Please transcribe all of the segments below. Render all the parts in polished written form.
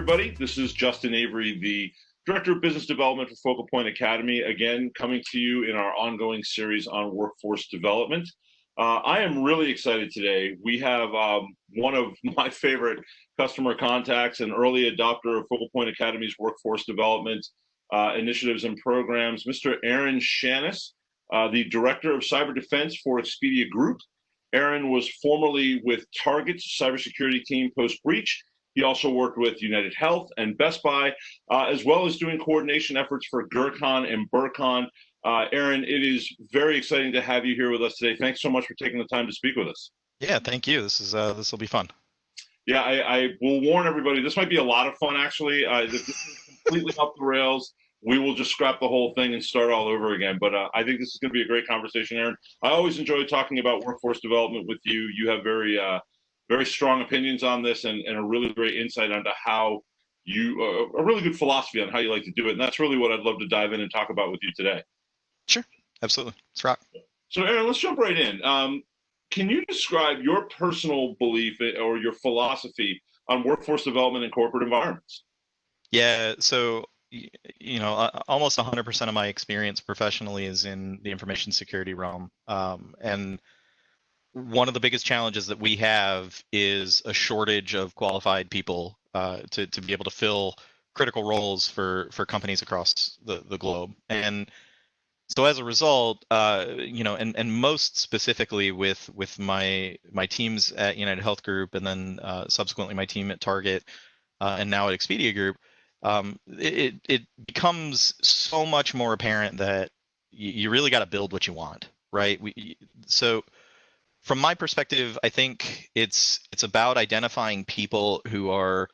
everybody. This is Justin Avery, the Director of Business Development for Focal Point Academy, again, coming to you in our ongoing series on workforce development. I am really excited today. We have one of my favorite customer contacts, an early adopter of Focal Point Academy's workforce development initiatives and programs, Mr. Aaron Shanas, the Director of Cyber Defense for Expedia Group. Aaron was formerly with Target's cybersecurity team post-breach. He also worked with United Health and Best Buy, as well as doing coordination efforts for Gurkhan and Burkhan. Aaron, it is very exciting to have you here with us today. Thanks so much for taking the time to speak with us. Yeah, thank you. This will be fun. Yeah, I will warn everybody, this might be a lot of fun, actually. If this is completely off the rails, we will just scrap the whole thing and start all over again. But I think this is going to be a great conversation, Aaron. I always enjoy talking about workforce development with you. You have very strong opinions on this and a really great insight onto how you, a really good philosophy on how you like to do it. And that's really what I'd love to dive in and talk about with you today. Sure, absolutely. Let's rock. So Aaron, let's jump right in. Can you describe your personal belief or your philosophy on workforce development in corporate environments? Yeah, so, almost 100% of my experience professionally is in the information security realm. And one of the biggest challenges that we have is a shortage of qualified people to be able to fill critical roles for companies across the globe. And so as a result, and most specifically with my teams at United Health Group, and then subsequently my team at Target, and now at Expedia Group, it becomes so much more apparent that you really got to build what you want, right? So from my perspective, I think it's about identifying people who are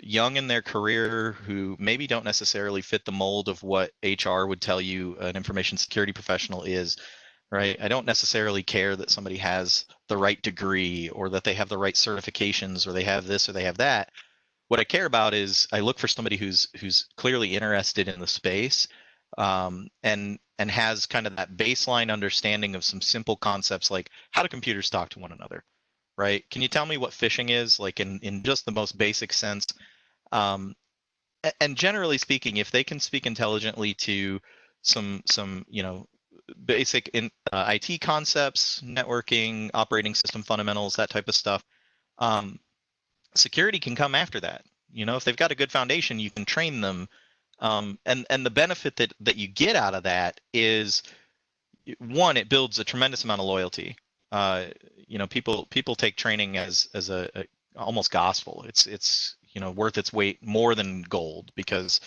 young in their career, who maybe don't necessarily fit the mold of what HR would tell you an information security professional is, right? I don't necessarily care that somebody has the right degree or that they have the right certifications or they have this or they have that. What I care about is I look for somebody who's clearly interested in the space, and has kind of that baseline understanding of some simple concepts like how do computers talk to one another, right? Can you tell me what phishing is, like in just the most basic sense? And generally speaking, if they can speak intelligently to some basic IT concepts, networking, operating system fundamentals, that type of stuff, security can come after that. If they've got a good foundation, you can train them. And the benefit that you get out of that is, one, it builds a tremendous amount of loyalty. People take training as a almost gospel. It's worth its weight more than gold because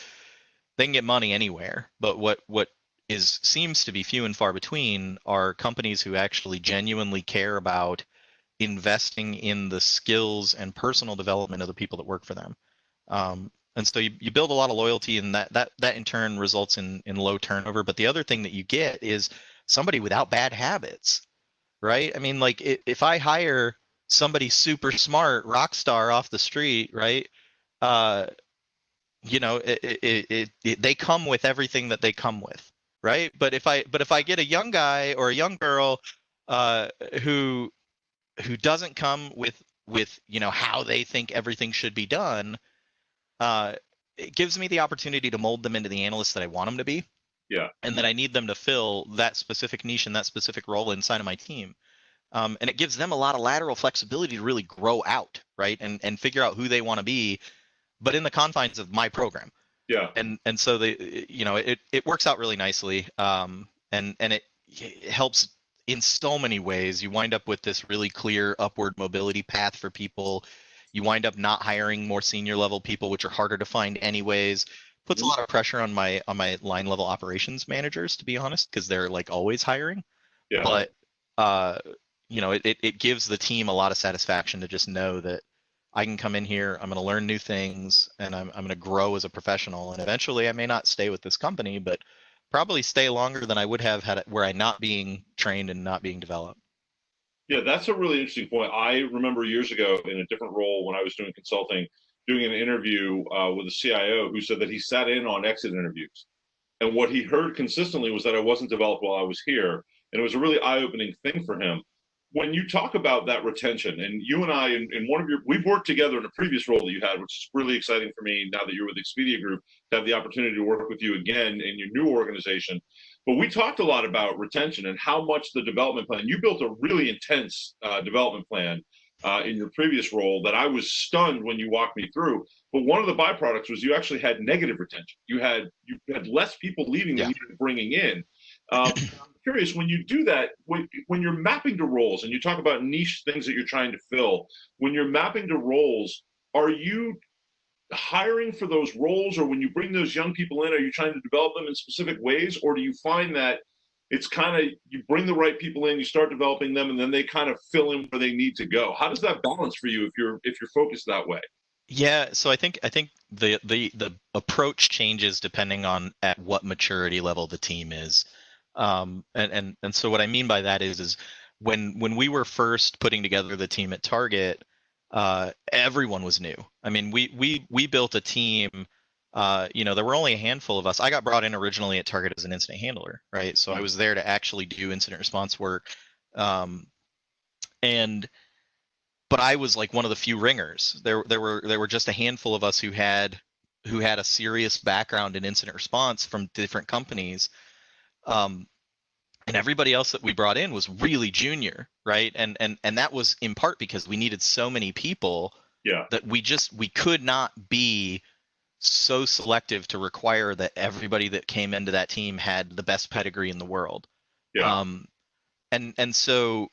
they can get money anywhere. But what seems to be few and far between are companies who actually genuinely care about investing in the skills and personal development of the people that work for them. And so you build a lot of loyalty, and that in turn results in low turnover. But the other thing that you get is somebody without bad habits, right? I mean, like if I hire somebody super smart, rock star off the street, right? They come with everything that they come with, right? But if I get a young guy or a young girl who doesn't come with how they think everything should be done, it gives me the opportunity to mold them into the analyst that I want them to be. Yeah. And that I need them to fill that specific niche and that specific role inside of my team. And it gives them a lot of lateral flexibility to really grow out, right? And figure out who they want to be, but in the confines of my program. Yeah. And so it works out really nicely. And it helps in so many ways. You wind up with this really clear upward mobility path for people. You wind up not hiring more senior level people, which are harder to find anyways. Puts a lot of pressure on my line level operations managers, to be honest, because they're like always hiring. Yeah. But it gives the team a lot of satisfaction to just know that I can come in here, I'm going to learn new things, and I'm going to grow as a professional. And eventually, I may not stay with this company, but probably stay longer than I would have had it were I not being trained and not being developed. Yeah, that's a really interesting point. I remember years ago in a different role when I was doing consulting, doing an interview with a CIO who said that he sat in on exit interviews. And what he heard consistently was that I wasn't developed while I was here. And it was a really eye-opening thing for him. when you talk about that retention, and you and I, in one of your, we've worked together in a previous role that you had, which is really exciting for me now that you're with Expedia Group, to have the opportunity to work with you again in your new organization. But we talked a lot about retention and how much the development plan, you built a really intense development plan in your previous role that I was stunned when you walked me through. But one of the byproducts was you actually had negative retention. You had less people leaving than Yeah. you were bringing in. I'm curious, when you do that, when you're mapping to roles and you talk about niche things that you're trying to fill, when you're mapping to roles, are you hiring for those roles, or when you bring those young people in, are you trying to develop them in specific ways, or do you find that it's kind of you bring the right people in, you start developing them, and then they kind of fill in where they need to go? How does that balance for you if you're focused that way? Yeah, so I think the approach changes depending on at what maturity level the team is. And so what I mean by that is when we were first putting together the team at Target, everyone was new. I mean, we built a team. There were only a handful of us. I got brought in originally at Target as an incident handler, right? So I was there to actually do incident response work, and but I was like one of the few ringers. There were just a handful of us who had a serious background in incident response from different companies. Um, and everybody else that we brought in was really junior, right? And that was in part because we needed so many people Yeah, that we could not be so selective to require that everybody that came into that team had the best pedigree in the world. yeah, Um, and so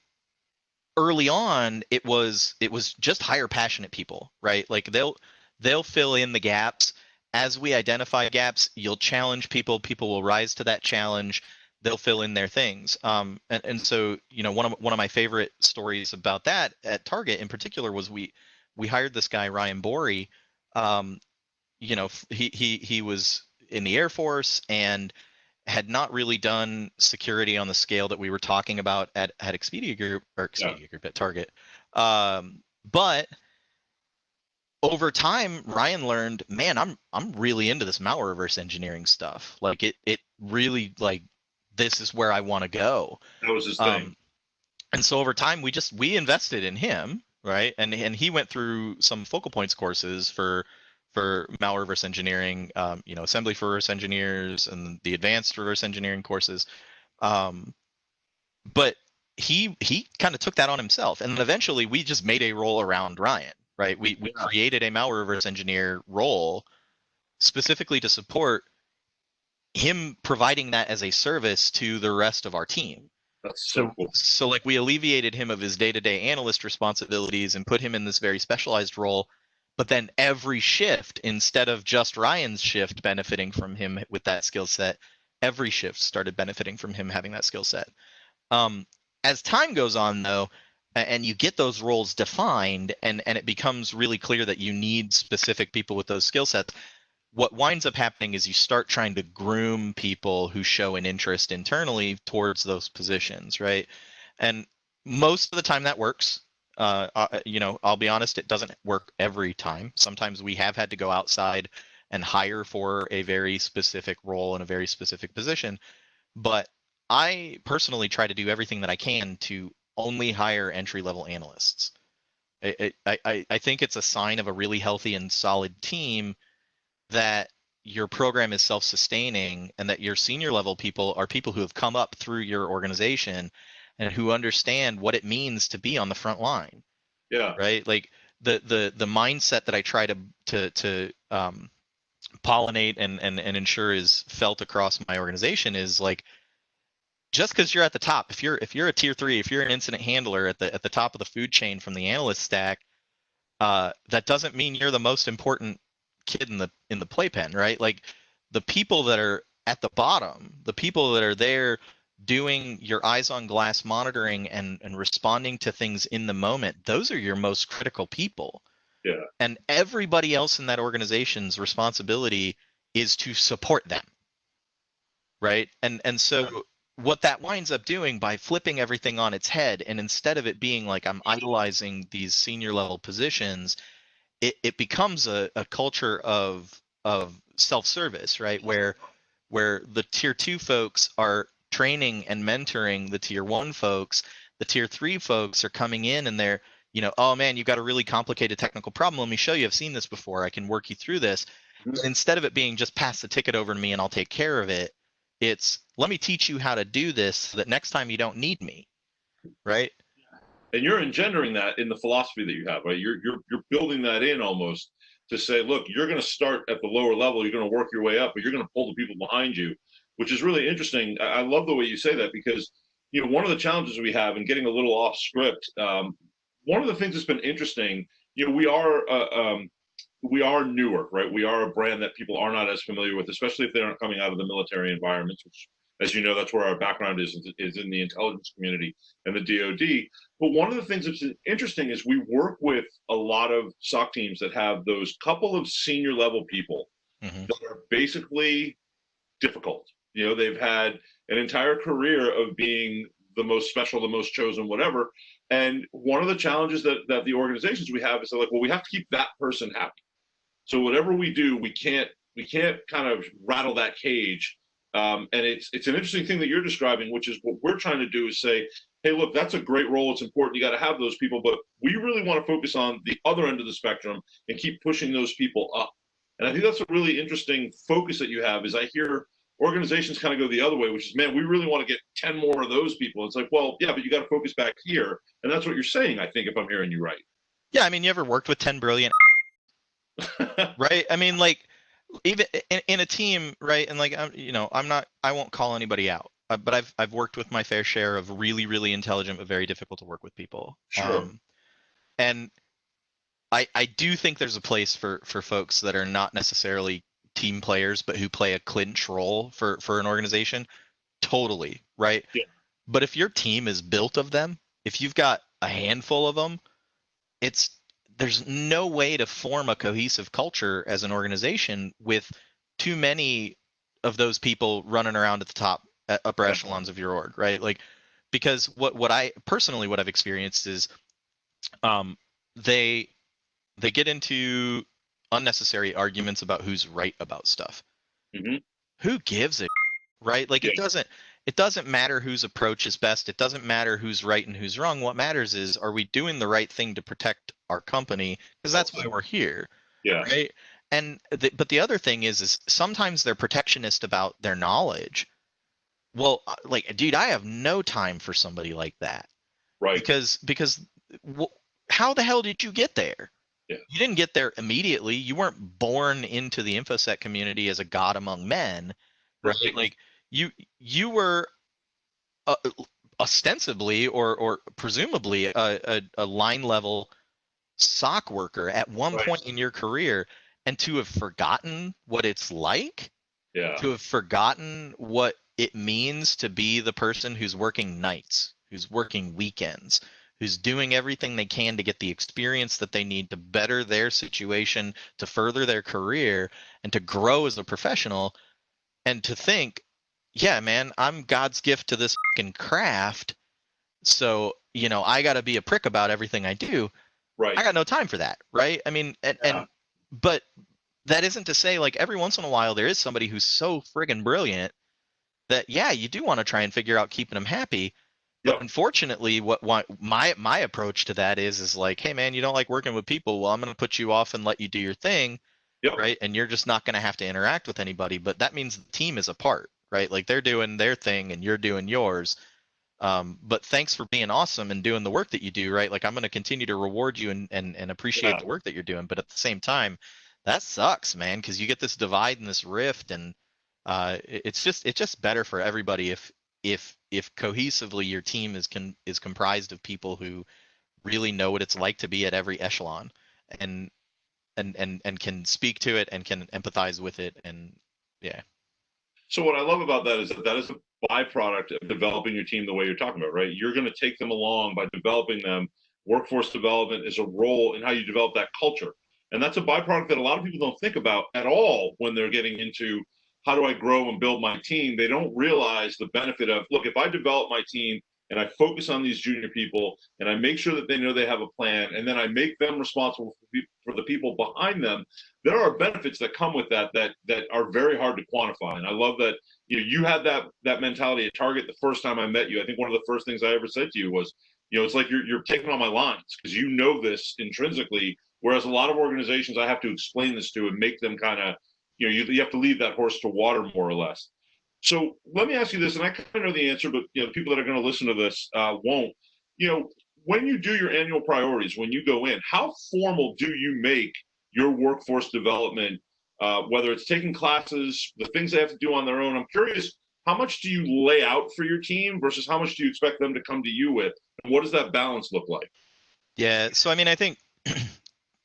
early on it was just hire passionate people, right? Like they'll fill in the gaps. As we identify gaps, you'll challenge people will rise to that challenge, they'll fill in their things. And so one of my favorite stories about that at Target in particular was we hired this guy Ryan Bory. um, he was in the Air Force and had not really done security on the scale that we were talking about at Expedia Group or yeah. Expedia Group at Target. But over time, Ryan learned, man, I'm really into this malware reverse engineering stuff. Like it really, like, this is where I want to go. That was his thing. Um, and so over time, we invested in him, right? And he went through some focal points courses for malware reverse engineering, assembly for reverse engineers and the advanced reverse engineering courses. Um, but he kind of took that on himself, and then eventually we just made a role around Ryan, right? We created a malware reverse engineer role specifically to support him providing that as a service to the rest of our team. That's so So, cool. so like we alleviated him of his day-to-day analyst responsibilities and put him in this very specialized role. But then every shift, instead of just Ryan's shift benefiting from him with that skill set, every shift started benefiting from him having that skill set. Um, as time goes on, though, and you get those roles defined, and it becomes really clear that you need specific people with those skill sets, what winds up happening is you start trying to groom people who show an interest internally towards those positions, right? And most of the time that works. I'll be honest, it doesn't work every time. Sometimes we have had to go outside and hire for a very specific role in a very specific position. But I personally try to do everything that I can to only hire entry-level analysts. I think it's a sign of a really healthy and solid team that your program is self-sustaining and that your senior level people are people who have come up through your organization and who understand what it means to be on the front line, Yeah, right? Like the mindset that I try to pollinate and ensure is felt across my organization is like, just because you're at the top, if you're a tier 3, if you're an incident handler at the top of the food chain from the analyst stack, that doesn't mean you're the most important kid in the playpen, right? Like the people that are at the bottom, the people that are there doing your eyes on glass monitoring and responding to things in the moment, those are your most critical people. yeah, And everybody else in that organization's responsibility is to support them, right? And so what that winds up doing by flipping everything on its head, and instead of it being like I'm idolizing these senior level positions, it becomes a culture of self-service, right? Where the tier 2 folks are training and mentoring the tier 1 folks the tier 3 folks are coming in and they're, oh man, you've got a really complicated technical problem. Let me show you. I've seen this before. I can work you through this. Mhm. And instead of it being just pass the ticket over to me and I'll take care of it, it's let me teach you how to do this so that next time you don't need me, right? And you're engendering that in the philosophy that you have, right? You're building that in almost to say, look, you're going to start at the lower level, you're going to work your way up, but you're going to pull the people behind you, which is really interesting. I love the way you say that because one of the challenges we have in getting a little off script. One of the things that's been interesting, we are newer, right? We are a brand that people are not as familiar with, especially if they aren't coming out of the military environments, which, as you know, that's where our background is in the intelligence community and the DoD. But one of the things that's interesting is we work with a lot of SOC teams that have those couple of senior level people that are basically difficult. They've had an entire career of being the most special, the most chosen, whatever. And one of the challenges that the organizations we have is they're like, well, we have to keep that person happy. So whatever we do, we can't kind of rattle that cage. And it's an interesting thing that you're describing, which is what we're trying to do is say, hey, look, that's a great role. It's important. You got to have those people, but we really want to focus on the other end of the spectrum and keep pushing those people up. And I think that's a really interesting focus that you have. Is I hear organizations kind of go the other way, which is, man, we really want to get 10 more of those people. It's like, well, yeah, but you got to focus back here. And that's what you're saying, I think, if I'm hearing you right. Yeah, I mean, you ever worked with 10 brilliant, right? I mean, like, even in a team, right? And like, I won't call anybody out, but I've worked with my fair share of really, really intelligent, but very difficult to work with people. Sure. And I do think there's a place for folks that are not necessarily team players, but who play a clinch role for an organization. Totally, right? Yeah. But if your team is built of them, if you've got a handful of them, there's no way to form a cohesive culture as an organization with too many of those people running around at the top upper echelons of your org, right? Like, because what I've experienced is they get into unnecessary arguments about who's right about stuff. Mm-hmm. Who gives a right? Like, yeah. it doesn't matter whose approach is best. It doesn't matter who's right and who's wrong. What matters is, are we doing the right thing to protect our company? Because that's why we're here. Yeah. Right. And but the other thing is sometimes they're protectionist about their knowledge. Well, like, dude, I have no time for somebody like that. Right. Because how the hell did you get there? Yeah. You didn't get there immediately. You weren't born into the InfoSec community as a god among men, right? Like, you were ostensibly or presumably a line level SOC worker at one point in your career, and to have forgotten what it's like, to have forgotten what it means to be the person who's working nights, who's working weekends, who's doing everything they can to get the experience that they need to better their situation, to further their career, and to grow as a professional, and to think, yeah, man, I'm God's gift to this fucking craft, so, I got to be a prick about everything I do. Right. I got no time for that, right? I mean, but that isn't to say, like, every once in a while there is somebody who's so friggin' brilliant that, yeah, you do want to try and figure out keeping them happy. But unfortunately, what my approach to that is like, hey, man, you don't like working with people. Well, I'm going to put you off and let you do your thing, right? And you're just not going to have to interact with anybody. But that means the team is apart, right? Like, they're doing their thing and you're doing yours. But thanks for being awesome and doing the work that you do, right? Like, I'm going to continue to reward you and appreciate the work that you're doing. But at the same time, that sucks, man, because you get this divide and this rift, and it's just better for everybody if cohesively your team is comprised of people who really know what it's like to be at every echelon and can speak to it and can empathize with it. And yeah. So what I love about that is that is a byproduct of developing your team the way you're talking about, right? You're going to take them along by developing them. Workforce development is a role in how you develop that culture. And that's a byproduct that a lot of people don't think about at all when they're getting into how do I grow and build my team. They don't realize the benefit of, look, if I develop my team and I focus on these junior people, and I make sure that they know they have a plan, and then I make them responsible for the people behind them, there are benefits that come with that are very hard to quantify. And I love that you had that mentality at Target the first time I met you. I think one of the first things I ever said to you was, it's like you're taking on my lines because you know this intrinsically. Whereas a lot of organizations, I have to explain this to and make them kind of, you have to lead that horse to water more or less. So let me ask you this, and I kind of know the answer, but the people that are going to listen to this won't. When you do your annual priorities, when you go in, how formal do you make your workforce development? Whether it's taking classes, the things they have to do on their own. I'm curious, how much do you lay out for your team versus how much do you expect them to come to you with? And what does that balance look like? Yeah, so I mean, I think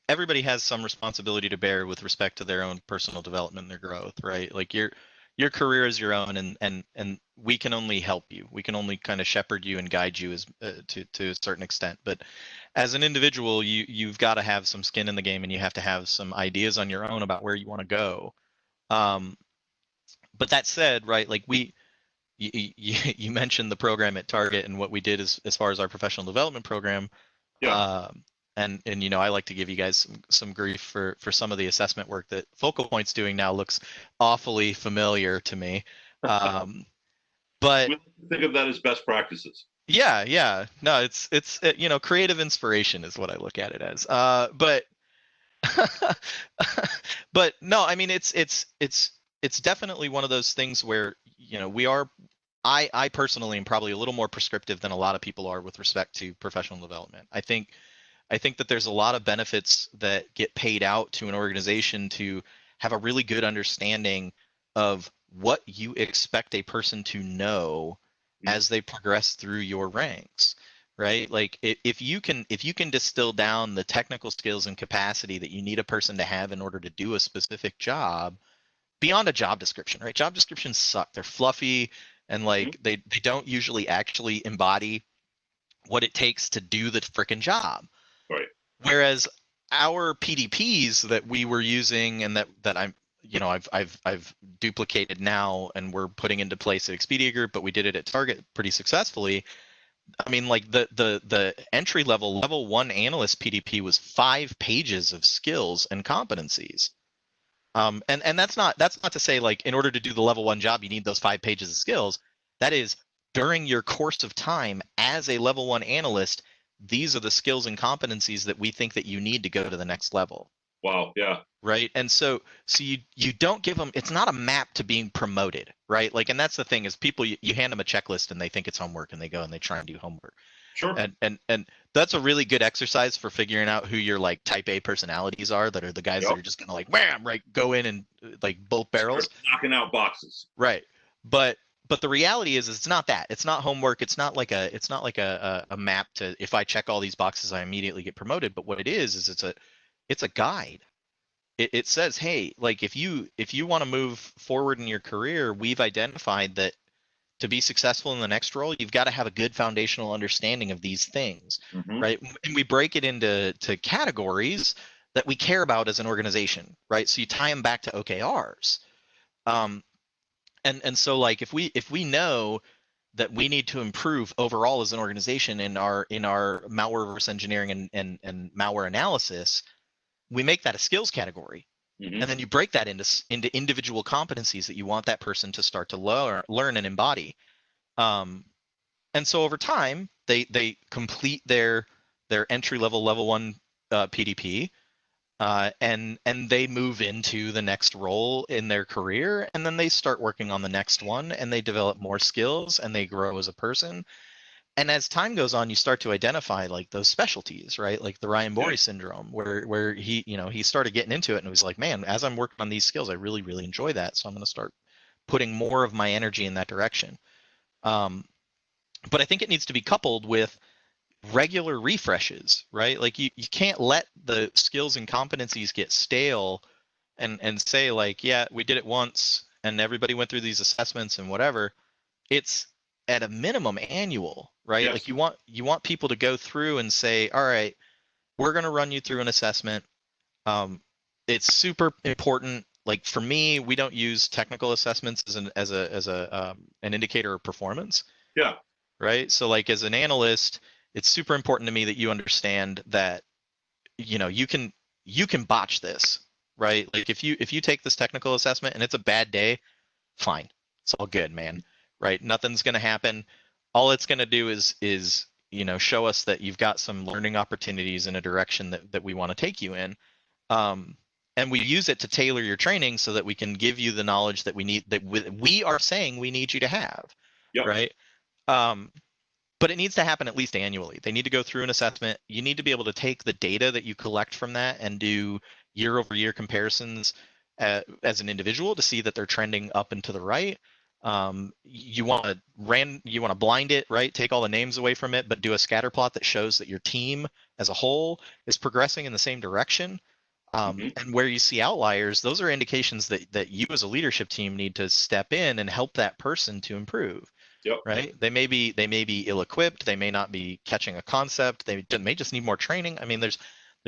everybody has some responsibility to bear with respect to their own personal development and their growth, right? Like your career is your own, and we can only help you. We can only kind of shepherd you and guide you as to a certain extent. But as an individual, you've got to have some skin in the game, and you have to have some ideas on your own about where you want to go. But that said, right, like you mentioned the program at Target and what we did as far as our professional development program. Yeah. And I like to give you guys some grief for some of the assessment work that Focal Point's doing now looks awfully familiar to me. But we think of that as best practices. Yeah. No, it's creative inspiration is what I look at it as. But but no, I mean it's definitely one of those things where we are. I personally am probably a little more prescriptive than a lot of people are with respect to professional development. I think that there's a lot of benefits that get paid out to an organization to have a really good understanding of what you expect a person to know as they progress through your ranks, right? Like if you can distill down the technical skills and capacity that you need a person to have in order to do a specific job beyond a job description, right? Job descriptions suck. They're fluffy and like they don't usually actually embody what it takes to do the frickin' job. Right. Whereas our PDPs that we were using and that I've duplicated now and we're putting into place at Expedia Group, but we did it at Target pretty successfully. I mean, like the entry level 1 analyst PDP was 5 pages of skills and competencies. And that's not to say like in order to do the level 1 job you need those 5 pages of skills. That is during your course of time as a level 1 analyst, these are the skills and competencies that we think that you need to go to the next level. Wow. Yeah. Right. And so you don't give them, it's not a map to being promoted, right? Like, and that's the thing is people, you hand them a checklist and they think it's homework and they go and they try and do homework. Sure. And that's a really good exercise for figuring out who your like type A personalities are that are the guys that are just gonna like wham, right, go in and like both barrels. Start knocking out boxes. Right. But the reality is it's not that. It's not homework. It's not like a map to if I check all these boxes I immediately get promoted. But what it is it's a guide. It says, hey, like if you want to move forward in your career, we've identified that to be successful in the next role, you've got to have a good foundational understanding of these things, right? And we break it into categories that we care about as an organization, right? So you tie them back to OKRs. And so like if we know that we need to improve overall as an organization in our malware reverse engineering and malware analysis, we make that a skills category. And then you break that into individual competencies that you want that person to start to learn and embody. And so over time, they complete their entry level 1 PDP, and they move into the next role in their career, and then they start working on the next one, and they develop more skills, and they grow as a person. And as time goes on, you start to identify like those specialties, right? Like the Ryan Borey syndrome, where he started getting into it and was like, man, as I'm working on these skills, I really, really enjoy that. So I'm going to start putting more of my energy in that direction. But I think it needs to be coupled with regular refreshes, right? Like you can't let the skills and competencies get stale and say like, yeah, we did it once and everybody went through these assessments and whatever. It's at a minimum annual, right? Yes. Like you want people to go through and say, all right, we're going to run you through an assessment. It's super important. Like for me, we don't use technical assessments as an indicator of performance. Yeah. right? So like as an analyst, it's super important to me that you understand that, you can botch this, right? Like if you take this technical assessment and it's a bad day, fine. It's all good, man. Right? Nothing's going to happen. All it's going to do is show us that you've got some learning opportunities in a direction that we want to take you in. Um, and we use it to tailor your training so that we can give you the knowledge that we need, that we are saying we need you to have, Yep. right? Um, but it needs to happen at least annually. They need to go through an assessment. You need to be able to take the data that you collect from that and do year over year comparisons as an individual to see that they're trending up and to the right. You want to blind it, right? Take all the names away from it, but do a scatter plot that shows that your team as a whole is progressing in the same direction. And where you see outliers, those are indications that you as a leadership team need to step in and help that person to improve. Yep. Right? They may be ill-equipped. They may not be catching a concept. They may just need more training. I mean, there's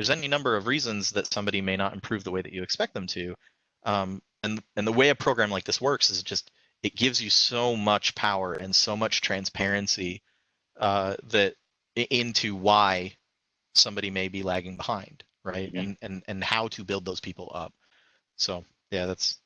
any number of reasons that somebody may not improve the way that you expect them to. And the way a program like this works is just it gives you so much power and so much transparency that into why somebody may be lagging behind, right? And how to build those people up. So yeah, that's.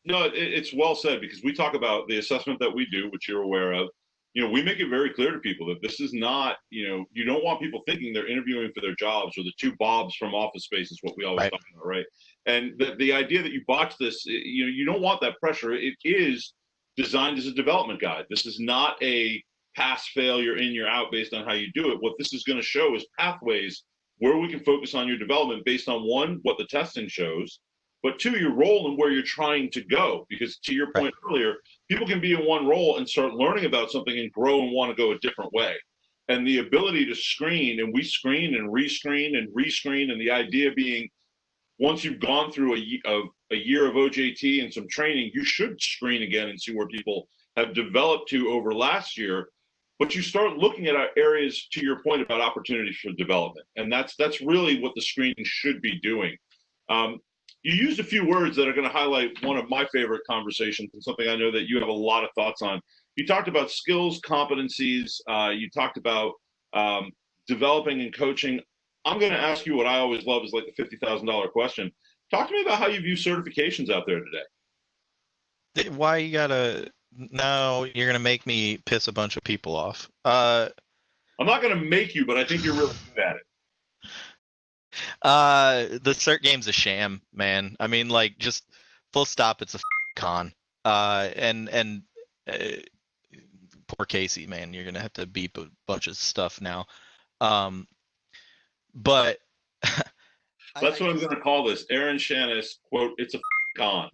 No, it's well said, because we talk about the assessment that we do, which you're aware of. We make it very clear to people that this is not, you don't want people thinking they're interviewing for their jobs, or the two Bobs from Office Space is what we always Right. talk about, right? And the idea that you botch this, you don't want that pressure. It is designed as a development guide. This is not a pass, fail, you're in, you're out based on how you do it. What this is going to show is pathways where we can focus on your development based on, one, what the testing shows, but two, your role and where you're trying to go. Because to your point earlier, people can be in one role and start learning about something and grow and want to go a different way. And the ability to screen, and we screen and rescreen and rescreen, and the idea being, once you've gone through a year of OJT and some training, you should screen again and see where people have developed to over last year. But you start looking at areas, to your point, about opportunities for development. And that's really what the screening should be doing. You used a few words that are going to highlight one of my favorite conversations, and something I know that you have a lot of thoughts on. You talked about skills, competencies. You talked about developing and coaching. I'm going to ask you what I always love, is like the $50,000 question. Talk to me about how you view certifications out there today. Why you gotta? No, you're gonna make me piss a bunch of people off. I'm not going to make you, but I think you're really good at it. The cert game's a sham, man. I mean, like, just full stop. It's a con. And poor Casey, man. You're gonna have to beep a bunch of stuff now. But that's what I'm going to call this. Aaron Shanas, quote, "It's a con."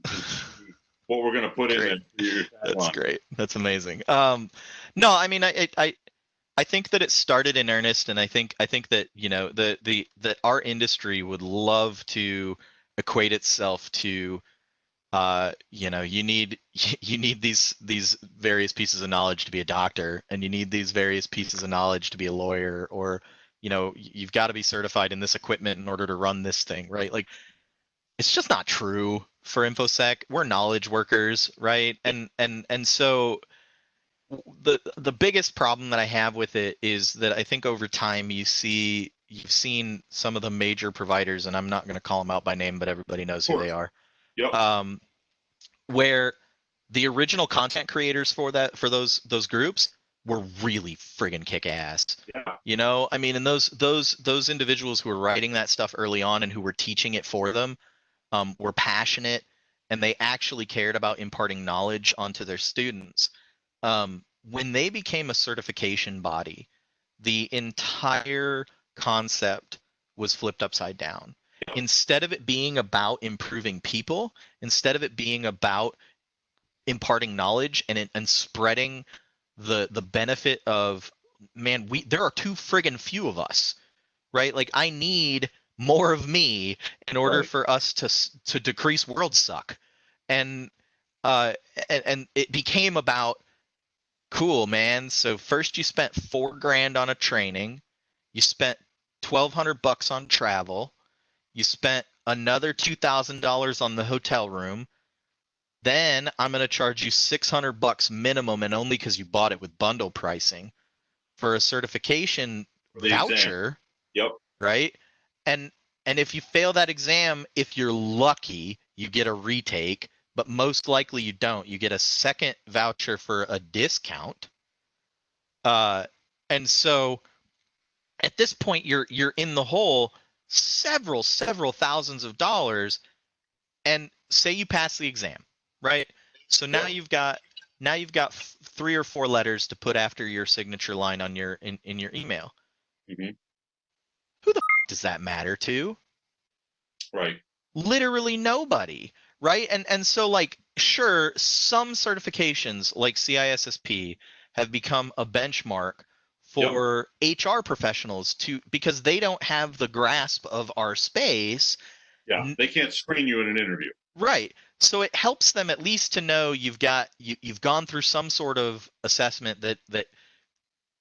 What we're going to put in there. That's great. That's amazing. No, I mean, I think that it started in earnest, and I think that that our industry would love to equate itself to, you need these various pieces of knowledge to be a doctor, and you need these various pieces of knowledge to be a lawyer, or you've got to be certified in this equipment in order to run this thing, right? Like, it's just not true for InfoSec. We're knowledge workers, right? And so the biggest problem that I have with it is that I think over time you've seen some of the major providers, and I'm not going to call them out by name, but everybody knows who they are. Yep. Where the original content creators for those groups were really friggin' kick ass. Yeah. I mean, and those individuals who were writing that stuff early on and who were teaching it for them were passionate, and they actually cared about imparting knowledge onto their students. When they became a certification body, the entire concept was flipped upside down. Instead of it being about improving people, instead of it being about imparting knowledge and spreading the benefit of, man, there are too friggin' few of us, right? Like, I need more of me in order for us to decrease world suck. And it became about, cool, man. So first you spent $4,000 on a training, you spent $1,200 on travel, you spent another $2,000 on the hotel room. Then I'm going to charge you $600 minimum, and only because you bought it with bundle pricing, for a certification The exam. voucher, Yep. right? And if you fail that exam, if you're lucky, you get a retake, but most likely you don't. You get a second voucher for a discount. And so at this point you're in the hole several thousands of dollars, and say you pass the exam, right? So now you've got 3 or 4 letters to put after your signature line on your in your email. Mm-hmm. Who the does that matter to? Right. Literally nobody, right? And so, like, sure, some certifications like CISSP have become a benchmark for HR professionals because they don't have the grasp of our space. Yeah, they can't screen you in an interview. Right. So it helps them at least to know you've gone through some sort of assessment that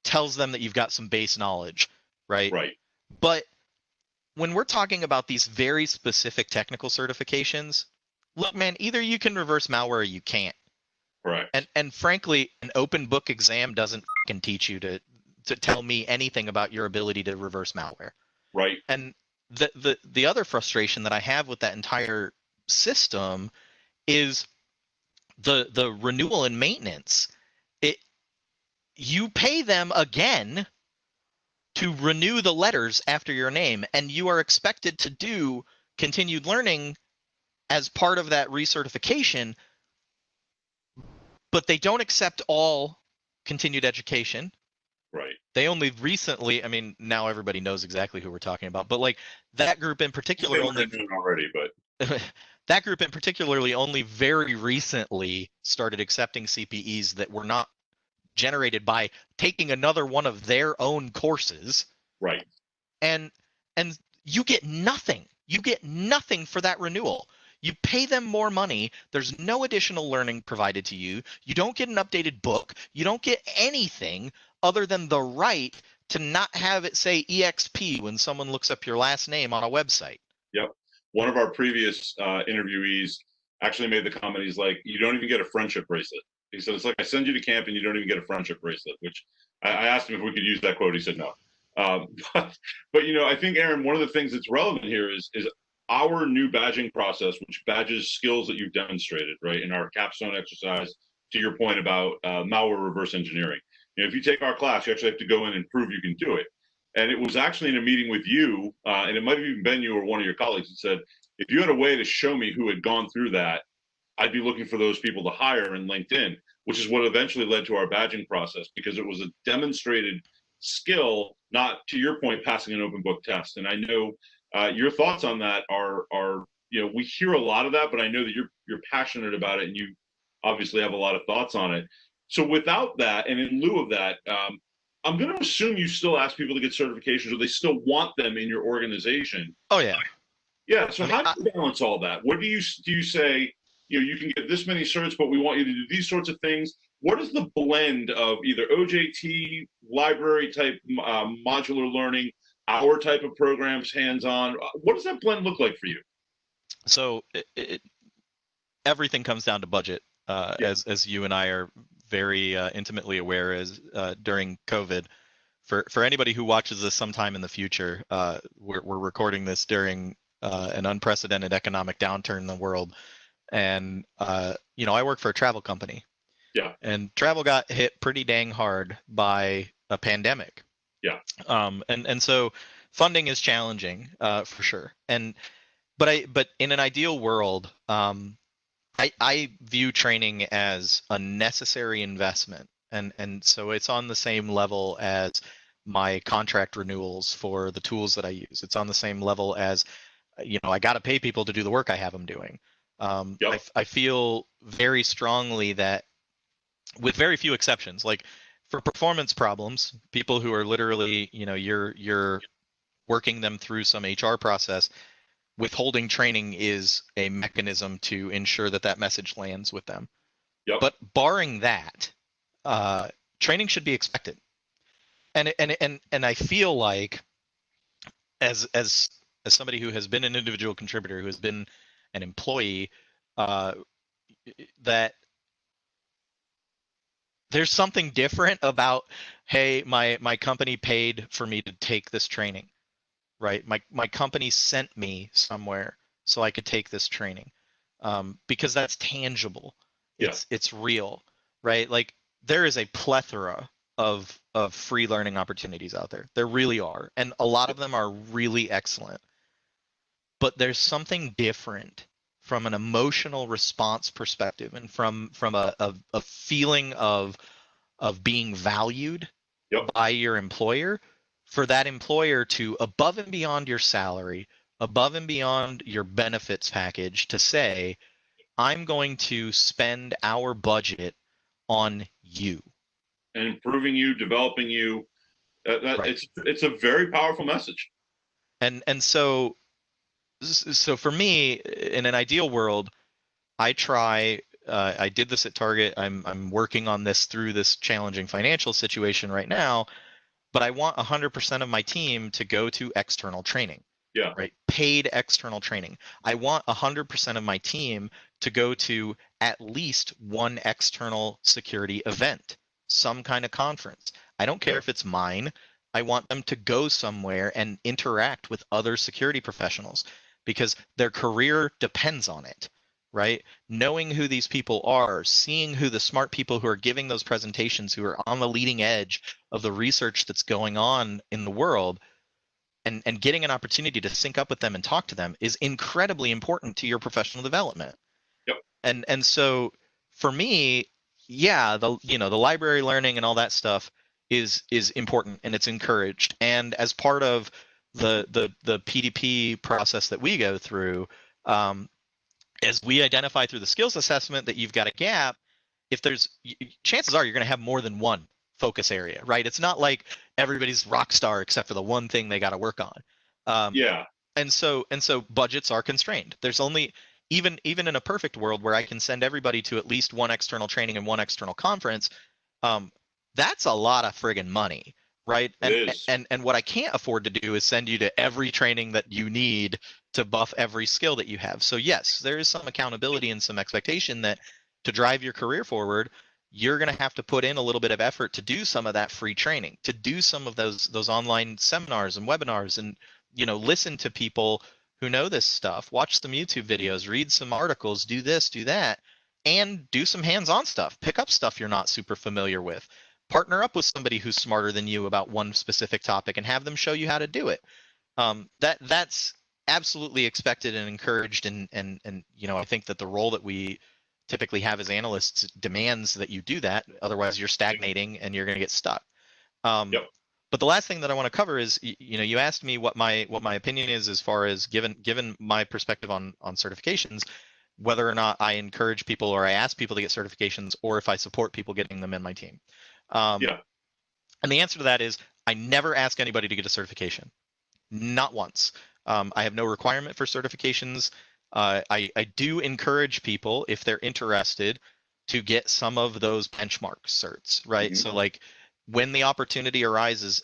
tells them that you've got some base knowledge, right? Right. But when we're talking about these very specific technical certifications, look, man, either you can reverse malware or you can't. Correct. And frankly, an open book exam doesn't fucking teach you to tell me anything about your ability to reverse malware. Right. And the other frustration that I have with that entire system is the renewal and maintenance. You pay them again to renew the letters after your name, and you are expected to do continued learning as part of that recertification, but they don't accept all continued education. Right. They only recently, I mean, now everybody knows exactly who we're talking about, but like that group in particular that group in particularly only very recently started accepting CPEs that were not generated by taking another one of their own courses. Right. And you get nothing. You get nothing for that renewal. You pay them more money. There's no additional learning provided to you. You don't get an updated book. You don't get anything other than the right to not have it say EXP when someone looks up your last name on a website. Yep. One of our previous interviewees actually made the comment. He's like, you don't even get a friendship bracelet. He said, it's like I send you to camp and you don't even get a friendship bracelet, which I asked him if we could use that quote. He said no. But you know, I think, Aaron, one of the things that's relevant here is our new badging process, which badges skills that you've demonstrated, right, in our capstone exercise, to your point about malware reverse engineering. You know, if you take our class, you actually have to go in and prove you can do it. And it was actually in a meeting with you, and it might have even been you or one of your colleagues that said, if you had a way to show me who had gone through that, I'd be looking for those people to hire in LinkedIn, which is what eventually led to our badging process, because it was a demonstrated skill, not, to your point, passing an open book test. And I know your thoughts on that are, you know, we hear a lot of that, but I know that you're passionate about it and you obviously have a lot of thoughts on it. So without that, and in lieu of that, I'm going to assume you still ask people to get certifications, or they still want them in your organization. Oh yeah. Yeah. So how do you balance all that? What do you say? You know, you can get this many certs, but we want you to do these sorts of things. What is the blend of either OJT, library type modular learning, our type of programs, hands-on? What does that blend look like for you? So everything comes down to budget, as you and I are very intimately aware. As during COVID, for anybody who watches this sometime in the future, we're recording this during an unprecedented economic downturn in the world. And you know, I work for a travel company. Yeah. And travel got hit pretty dang hard by a pandemic. Yeah. And so funding is challenging for sure. But in an ideal world, I view training as a necessary investment. And so it's on the same level as my contract renewals for the tools that I use. It's on the same level as, you know, I got to pay people to do the work I have them doing. I feel very strongly that, with very few exceptions, like for performance problems, people who are literally, you know, you're working them through some HR process, withholding training is a mechanism to ensure that that message lands with them. Yep. But barring that, training should be expected. And I feel like, as somebody who has been an individual contributor, who has been an employee, that there's something different about, hey, my company paid for me to take this training, right? My company sent me somewhere so I could take this training, because that's tangible. Yeah. It's real, right? Like there is a plethora of free learning opportunities out there. There really are, and a lot of them are really excellent. But there's something different from an emotional response perspective and from a feeling of being valued Yep. by your employer, for that employer to, above and beyond your salary, above and beyond your benefits package, to say, I'm going to spend our budget on you. And improving you, developing you. Right. It's a very powerful message. And so for me, in an ideal world, I try. I did this at Target. I'm working on this through this challenging financial situation right now, but I want 100% of my team to go to external training, Yeah. right? Paid external training. I want 100% of my team to go to at least one external security event, some kind of conference. I don't care Yeah. if it's mine. I want them to go somewhere and interact with other security professionals because their career depends on it, right? Knowing who these people are, seeing who the smart people who are giving those presentations, who are on the leading edge of the research that's going on in the world, and getting an opportunity to sync up with them and talk to them is incredibly important to your professional development. Yep. And so for me, yeah, the library learning and all that stuff is important and it's encouraged. And as part of the PDP process that we go through, um, as we identify through the skills assessment that you've got a gap, if there's chances are you're going to have more than one focus area, right? It's not like everybody's rock star except for the one thing they got to work on. Um, Yeah. and so budgets are constrained. There's only, even in a perfect world where I can send everybody to at least one external training and one external conference, um, that's a lot of friggin' money, right? It And is. and what I can't afford to do is send you to every training that you need to buff every skill that you have. So yes, there is some accountability and some expectation that to drive your career forward, you're going to have to put in a little bit of effort to do some of that free training, to do some of those online seminars and webinars, and listen to people who know this stuff, watch some YouTube videos, read some articles, do this, do that, and do some hands-on stuff. Pick up stuff you're not super familiar with. Partner up with somebody who's smarter than you about one specific topic and have them show you how to do it. That's absolutely expected and encouraged, and I think that the role that we typically have as analysts demands that you do that. Otherwise, you're stagnating and you're going to get stuck. Um, Yep. but the last thing that I want to cover is, you asked me what my opinion is as far as given my perspective on certifications, whether or not I encourage people or I ask people to get certifications, or if I support people getting them in my team. Um, Yeah. and the answer to that is I never ask anybody to get a certification. Not once. I have no requirement for certifications. I do encourage people, if they're interested, to get some of those benchmark certs, right? Mhm. So like when the opportunity arises,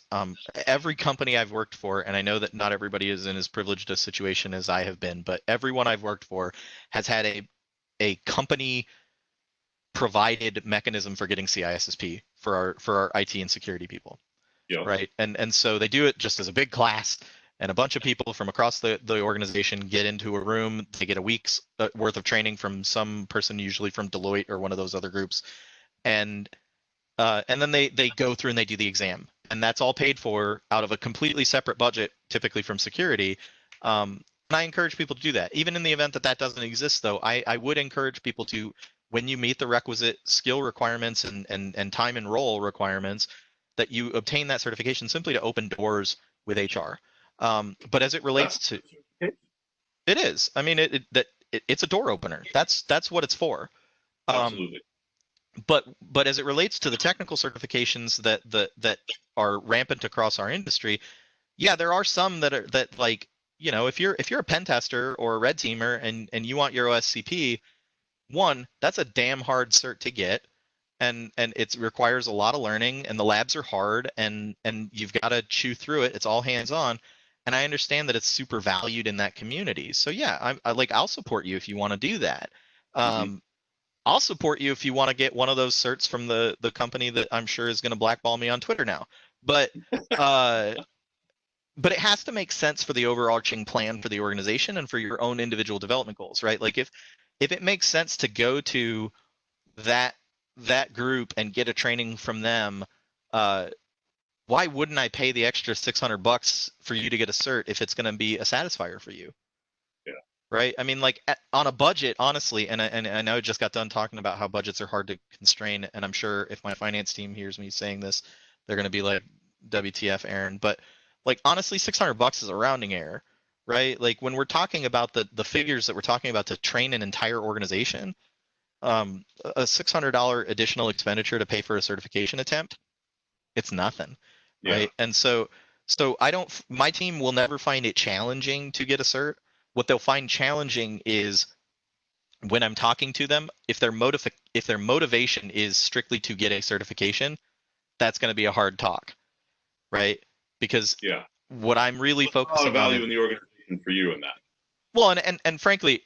every company I've worked for, and I know that not everybody is in as privileged a situation as I have been, but everyone I've worked for has had a company provided mechanism for getting CISSP for our IT and security people, Yeah. right? And so they do it just as a big class, and a bunch of people from across the organization get into a room. They get a week's worth of training from some person, usually from Deloitte or one of those other groups, and then they go through and they do the exam, and that's all paid for out of a completely separate budget, typically from security. And I encourage people to do that. Even in the event that that doesn't exist, though, I would encourage people to, when you meet the requisite skill requirements and time and role requirements, that you obtain that certification simply to open doors with HR. But as it That's relates to, it is. I mean, it's a door opener. That's what it's for. Um, absolutely. but as it relates to the technical certifications that are rampant across our industry, yeah, there are some that like, if you're a pen tester or a red teamer and you want your OSCP, one, that's a damn hard cert to get, and it requires a lot of learning, and the labs are hard, and you've got to chew through it. It's all hands on, and I understand that it's super valued in that community. So yeah, I'll support you if you want to do that. Hmm. Um, I'll support you if you want to get one of those certs from the company that I'm sure is going to blackball me on Twitter now. But uh, but it has to make sense for the overarching plan for the organization and for your own individual development goals, right? Like if it makes sense to go to that that group and get a training from them, uh, why wouldn't I pay the extra $600 for you to get a cert if it's going to be a satisfier for you? Yeah. Right. I mean, like on a budget, honestly, and I know I just got done talking about how budgets are hard to constrain, and I'm sure if my finance team hears me saying this, they're going to be like, "WTF, Aaron?" But like honestly, $600 is a rounding error, right? Like when we're talking about the figures that we're talking about to train an entire organization, a $600 additional expenditure to pay for a certification attempt, it's nothing, Yeah. right? And so I don't, my team will never find it challenging to get a cert. What they'll find challenging is when I'm talking to them, if their motivation is strictly to get a certification, that's going to be a hard talk, right? Because Yeah. what I'm really There's a lot of focusing on value is, in the organization for you in that. well, and frankly,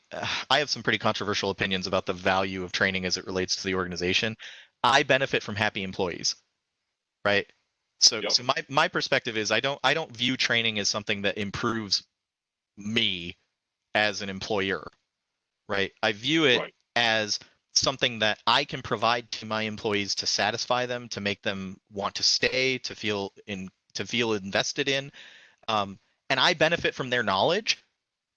I have some pretty controversial opinions about the value of training as it relates to the organization. I benefit from happy employees, right? So Yep. so my perspective is I don't view training as something that improves me as an employer, right? I view it Right. as something that I can provide to my employees to satisfy them, to make them want to stay, to feel invested in, um, and I benefit from their knowledge,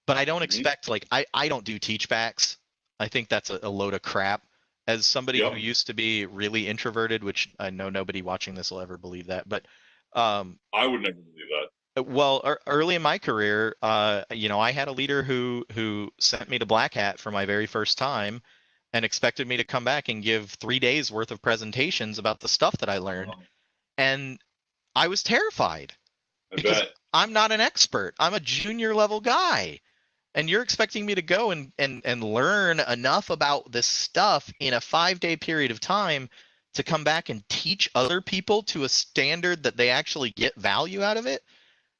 but I don't Hmm. expect, like, I don't do teach backs. I think that's a load of crap. As somebody Yep. who used to be really introverted, which I know nobody watching this will ever believe that, but um, I would never believe that. well, early in my career, I had a leader who sent me to Black Hat for my very first time and expected me to come back and give 3 days worth of presentations about the stuff that I learned. And I was terrified I because bet. I'm not an expert. I'm a junior level guy. And you're expecting me to go and learn enough about this stuff in a 5 day period of time to come back and teach other people to a standard that they actually get value out of it.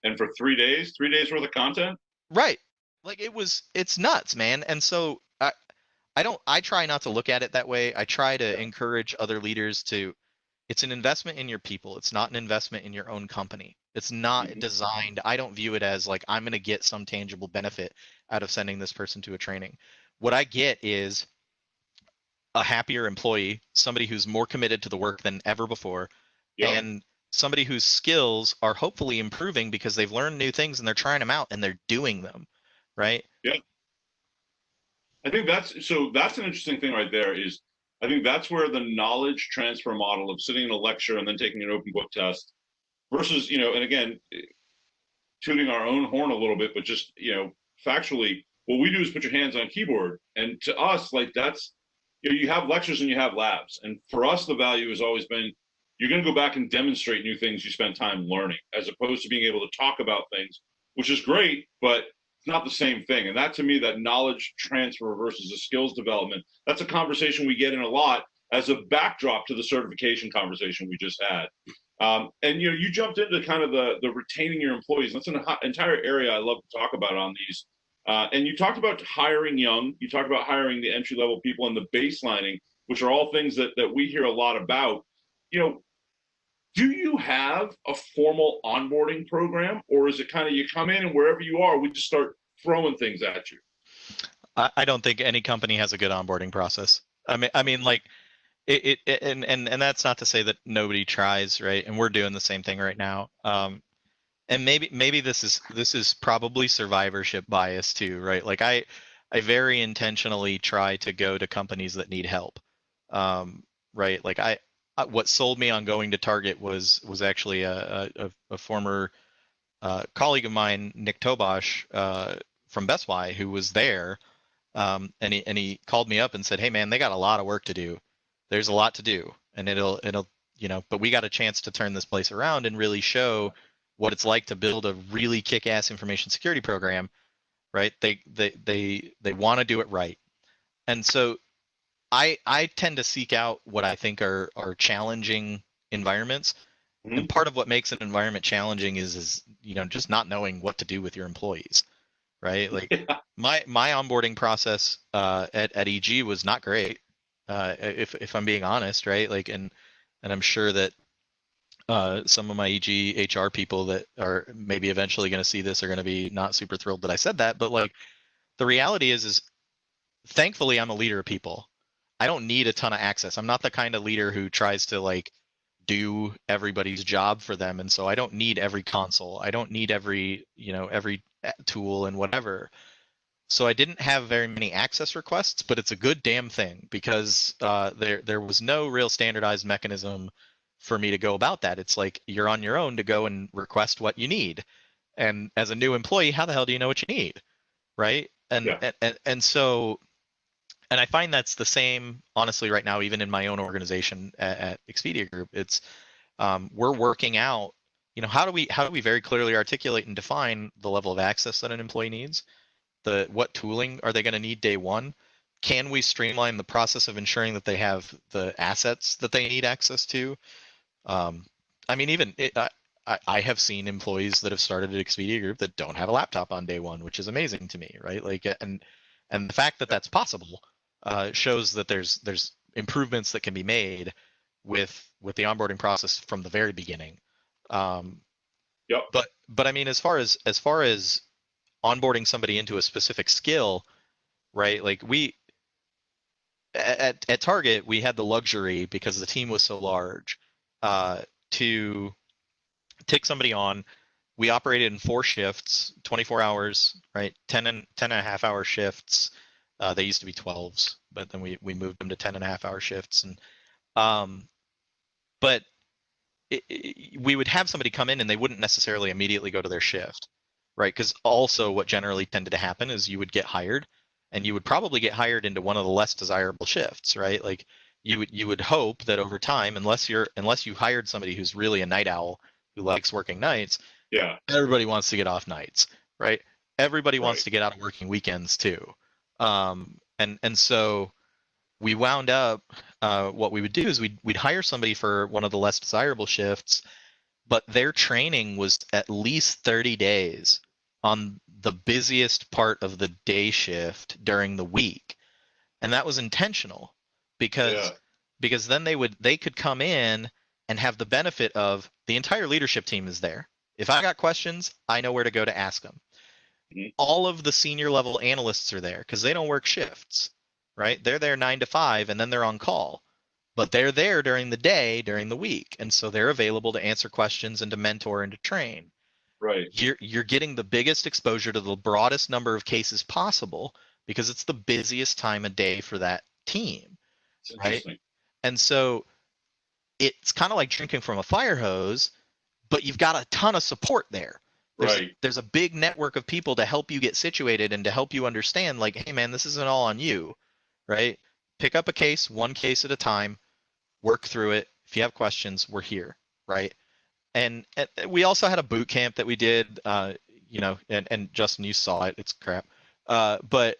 And for 3 days, 3 days worth of content. Right. Like it's nuts, man. And so I try not to look at it that way. I try to Yeah. encourage other leaders to, it's an investment in your people. It's not an investment in your own company. It's not Hmm. designed, I don't view it as like I'm going to get some tangible benefit out of sending this person to a training. What I get is a happier employee, somebody who's more committed to the work than ever before, Yep. and somebody whose skills are hopefully improving because they've learned new things and they're trying them out and they're doing them, right? Yeah. I think that's an interesting thing right there is I think that's where the knowledge transfer model of sitting in a lecture and then taking an open book test versus, and again, tooting our own horn a little bit, but just, factually, what we do is put your hands on a keyboard. And to us, like that's, you have lectures and you have labs. And for us, the value has always been you're going to go back and demonstrate new things you spent time learning, as opposed to being able to talk about things, which is great, but it's not the same thing. And that to me, that knowledge transfer versus the skills development, that's a conversation we get in a lot as a backdrop to the certification conversation we just had. And you jumped into kind of the retaining your employees. That's an entire area I love to talk about on these. And you talked about hiring young. You talked about hiring the entry level people and the baselining, which are all things that we hear a lot about. You know, do you have a formal onboarding program, or is it kind of you come in and wherever you are, we just start throwing things at you? I don't think any company has a good onboarding process. I mean, like and that's not to say that nobody tries, right? And we're doing the same thing right now. And maybe this is probably survivorship bias too, right? Like I very intentionally try to go to companies that need help, right? Like what sold me on going to Target was actually a former colleague of mine, Nick Tobosh, from Best Buy, who was there, and he called me up and said, "Hey man, they got a lot of work to do. There's a lot to do, and it'll but we got a chance to turn this place around and really show what it's like to build a really kick-ass information security program, right? They want to do it right, and so I tend to seek out what I think are challenging environments. Mm-hmm. And part of what makes an environment challenging is just not knowing what to do with your employees, right? Like Yeah. my onboarding process at EG was not great. if I'm being honest, right? Like, and I'm sure that some of my EG HR people that are maybe eventually going to see this are going to be not super thrilled that I said that. But like, the reality is thankfully I'm a leader of people. I don't need a ton of access. I'm not the kind of leader who tries to like do everybody's job for them, and so I don't need every console. I don't need every every tool and whatever. So I didn't have very many access requests, but it's a good damn thing because there was no real standardized mechanism for me to go about that. It's like you're on your own to go and request what you need. And as a new employee, how the hell do you know what you need, right? Yeah. And so and I find that's the same honestly right now, even in my own organization at Expedia Group. It's we're working out, how do we very clearly articulate and define the level of access that an employee needs? What tooling are they going to need day one? Can we streamline the process of ensuring that they have the assets that they need access to? Um, I mean, even I have seen employees that have started at Expedia Group that don't have a laptop on day one, which is amazing to me, right? Like, and the fact that that's possible shows that there's improvements that can be made with the onboarding process from the very beginning. Um, Yep. but I mean, as far as onboarding somebody into a specific skill, right? Like we at Target, we had the luxury because the team was so large to take somebody on. We operated in 4 shifts, 24 hours, right? 10 and a half hour shifts. They used to be 12s, but then we moved them to 10 and a half hour shifts. And but we would have somebody come in and they wouldn't necessarily immediately go to their shift, right? Because also what generally tended to happen is you would get hired and you would probably get hired into one of the less desirable shifts, right? Like you would hope that over time, unless you hired somebody who's really a night owl who likes working nights, Yeah. everybody wants to get off nights, right? Everybody wants Right. to get out of working weekends too. And so we wound up what we would do is we'd hire somebody for one of the less desirable shifts, but their training was at least 30 days on the busiest part of the day shift during the week. And that was intentional because Yeah. then they could come in and have the benefit of the entire leadership team is there. If I got questions, I know where to go to ask them. Mhm. All of the senior level analysts are there because they don't work shifts, right? They're there 9 to 5 and then they're on call, but they're there during the day, during the week. And so they're available to answer questions and to mentor and to train. Right. You're getting the biggest exposure to the broadest number of cases possible because it's the busiest time of day for that team, It's right? interesting. And so it's kind of like drinking from a fire hose, but you've got a ton of support there. Right. There's a big network of people to help you get situated and to help you understand, like, hey man, this isn't all on you, right? Pick up a case, one case at a time, work through it. If you have questions, we're here, right? And we also had a boot camp that we did, and Justin, you saw it. It's crap, but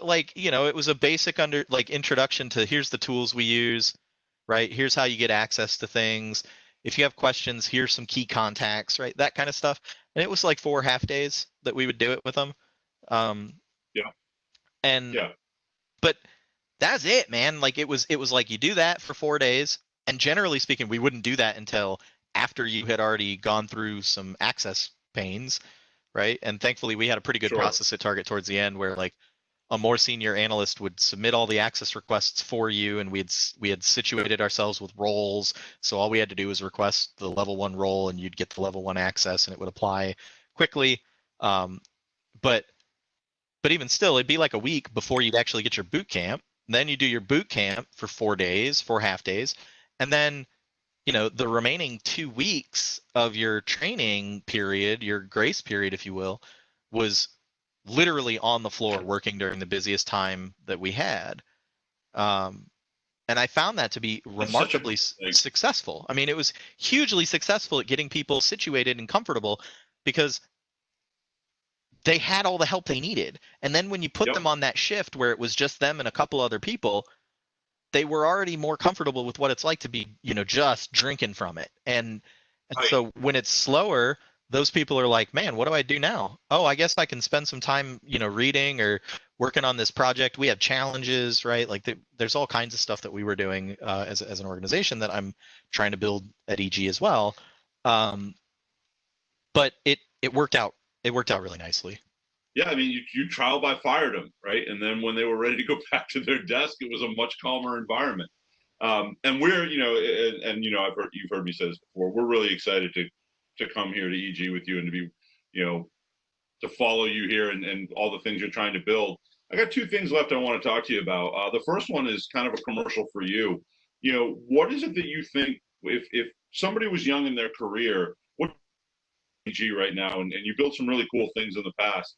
like it was a basic introduction to here's the tools we use, right? Here's how you get access to things. If you have questions, here's some key contacts, right? That kind of stuff. And it was like 4 half days that we would do it with them. Um, Yeah. and Yeah. but that's it, man. Like it was like you do that for 4 days, and generally speaking, we wouldn't do that until after you had already gone through some access pains, right? And thankfully, we had a pretty good Sure. process at Target towards the end where like a more senior analyst would submit all the access requests for you, and we had situated ourselves with roles. So all we had to do was request the level 1 role, and you'd get the level 1 access, and it would apply quickly. Um, but even still, it'd be like a week before you'd actually get your boot camp. Then you do your boot camp for 4 days, 4 half days, and then the remaining 2 weeks of your training period, your grace period, if you will, was literally on the floor working during the busiest time that we had. Um, and I found that to be That's such a remarkably thing. successful. I mean, it was hugely successful at getting people situated and comfortable because they had all the help they needed. And then when you put Yep. them on that shift where it was just them and a couple other people, they were already more comfortable with what it's like to be, just drinking from it. And Right. so when it's slower, those people are like, man, what do I do now? Oh, I guess I can spend some time, reading or working on this project. We have challenges, right? Like there's all kinds of stuff that we were doing as an organization that I'm trying to build at EG as well. But it worked out. It worked out really nicely. Yeah, I mean, you trial by fired them, right? And then when they were ready to go back to their desk, it was a much calmer environment. And we're, you've heard me say this before. We're really excited to come here to EG with you and to be, you know, to follow you here and all the things you're trying to build. I got two things left I want to talk to you about. The first one is kind of a commercial for you. You know, what is it that you think if somebody was young in their career, what EG right now, and you built some really cool things in the past,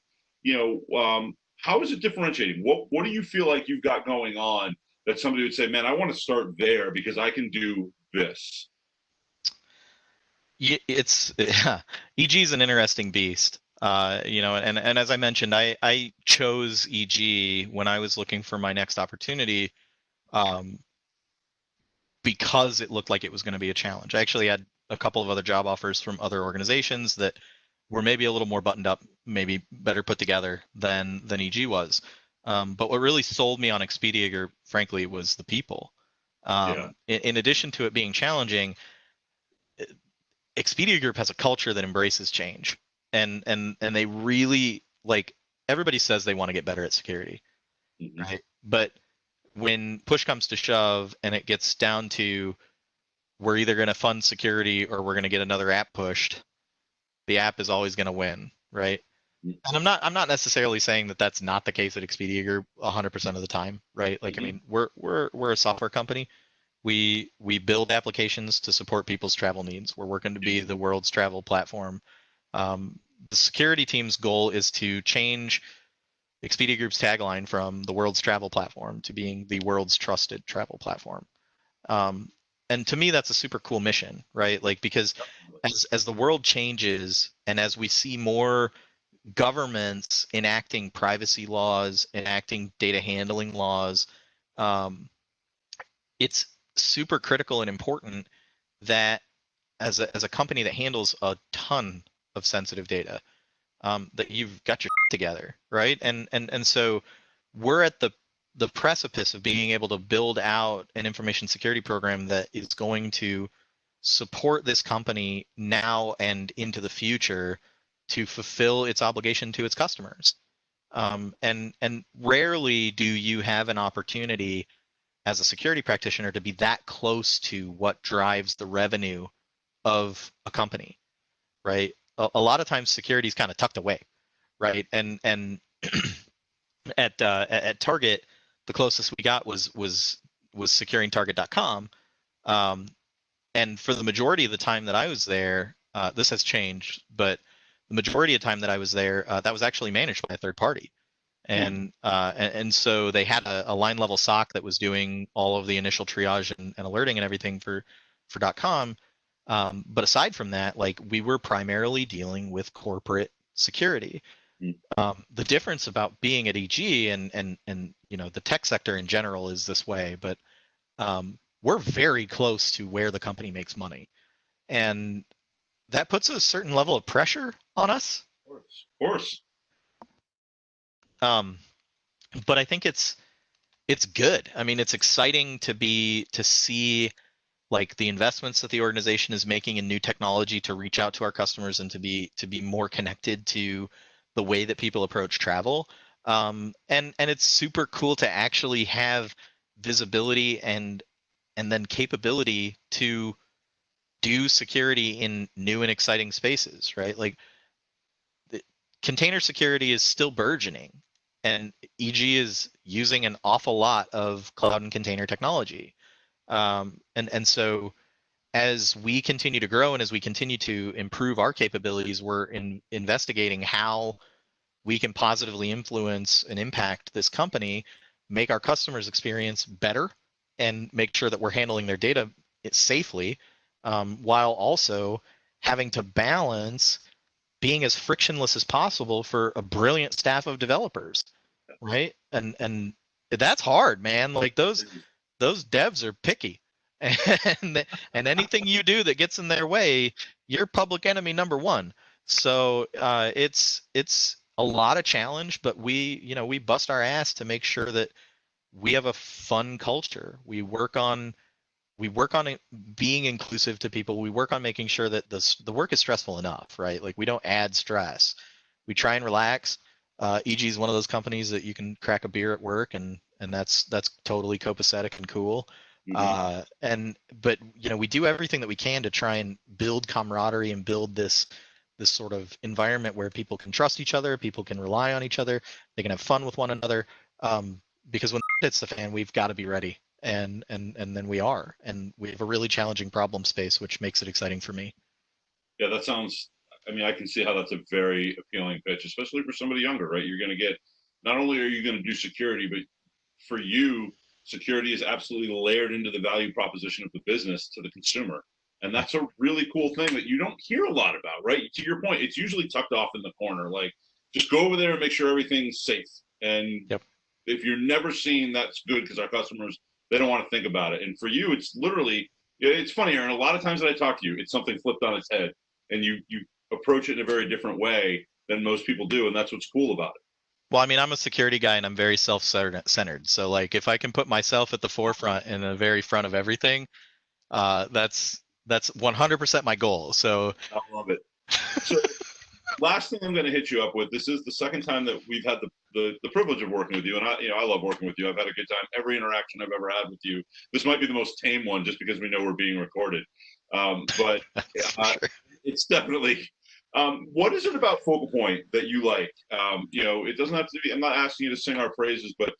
how is it differentiating? What do you feel like you've got going on that somebody would say, man, I want to start there because I can do this? EG is an interesting beast. And as I mentioned, I chose EG when I was looking for my next opportunity, because it looked like it was going to be a challenge. I actually had a couple of other job offers from other organizations that were maybe a little more buttoned up, maybe better put together than EG was. But what really sold me on Expedia Group, frankly, was the people. In addition to it being challenging, Expedia Group has a culture that embraces change, and they really, like, everybody says they want to get better at security, right? But when push comes to shove and it gets down to we're either going to fund security or we're going to get another app pushed, the app is always going to win, right? And I'm not necessarily saying that that's not the case at Expedia Group 100% of the time, right? Like, I mean, we're a software company. We build applications to support people's travel needs. We're working to be the world's travel platform. The security team's goal is to change Expedia Group's tagline from the world's travel platform to being the world's trusted travel platform. And to me, that's a super cool mission, right? Like, because as the world changes and as we see more governments enacting privacy laws, enacting data handling laws, it's super critical and important that as a company that handles a ton of sensitive data, that you've got your together, right? And so we're at the precipice of being able to build out an information security program that is going to support this company now and into the future to fulfill its obligation to its customers. And rarely do you have an opportunity as a security practitioner to be that close to what drives the revenue of a company, right? A lot of times security is kind of tucked away, right? And at Target, the closest we got was securing Target.com. And for the majority of the time that I was there, this has changed, but the majority of the time that I was there, that was actually managed by a third party. And so they had a line level SOC that was doing all of the initial triage and alerting and everything for .com. But aside from that, like, we were primarily dealing with corporate security. The difference about being at EG and the tech sector in general is this way, but we're very close to where the company makes money, and that puts a certain level of pressure on us. Of course. But I think it's good. I mean, it's exciting to see like the investments that the organization is making in new technology to reach out to our customers and to be more connected to the way that people approach travel. And it's super cool to actually have visibility and then capability to do security in new and exciting spaces, right? Like, container security is still burgeoning, and EG is using an awful lot of cloud and container technology. And so as we continue to grow and as we continue to improve our capabilities, we're investigating how we can positively influence and impact this company, make our customers' experience better, and make sure that we're handling their data safely, while also having to balance being as frictionless as possible for a brilliant staff of developers, right? And that's hard, man. Like, those devs are picky, and anything you do that gets in their way, you're public enemy number one. So it's a lot of challenge, but we bust our ass to make sure that we have a fun culture. We work on it being inclusive to people. We work on making sure that the work is stressful enough, right? Like we don't add stress. We try and relax. EG is one of those companies that you can crack a beer at work, and that's totally copacetic and cool. Hmm. But we do everything that we can to try and build camaraderie and build this sort of environment where people can trust each other, people can rely on each other, they can have fun with one another. Because when it hits the fan, we've got to be ready, and then we are, and we have a really challenging problem space, which makes it exciting for me. Yeah, that sounds. I mean, I can see how that's a very appealing pitch, especially for somebody younger, right? You're going to get. Not only are you going to do security, but for you, security is absolutely layered into the value proposition of the business to the consumer. And Yeah. that's a really cool thing that you don't hear a lot about, right? To your point, it's usually tucked off in the corner. Like, just go over there and make sure everything's safe. And Yep. if you're never seeing, that's good because our customers, they don't want to think about it. And for you, it's literally, it's funny, Aaron. A lot of times that I talk to you, it's something flipped on its head, and you approach it in a very different way than most people do, and that's what's cool about it. Well, I mean, I'm a security guy and I'm very self-centered. So like if I can put myself at the forefront and the very front of everything, that's 100% my goal. So I love it. So last thing I'm going to hit you up with. This is the second time that we've had the privilege of working with you, and I love working with you. I've had a good time every interaction I've ever had with you. This might be the most tame one, just because we know we're being recorded. But for uh, sure. it's definitely. What is it about Focal Point that you like? It doesn't have to be. I'm not asking you to sing our praises, but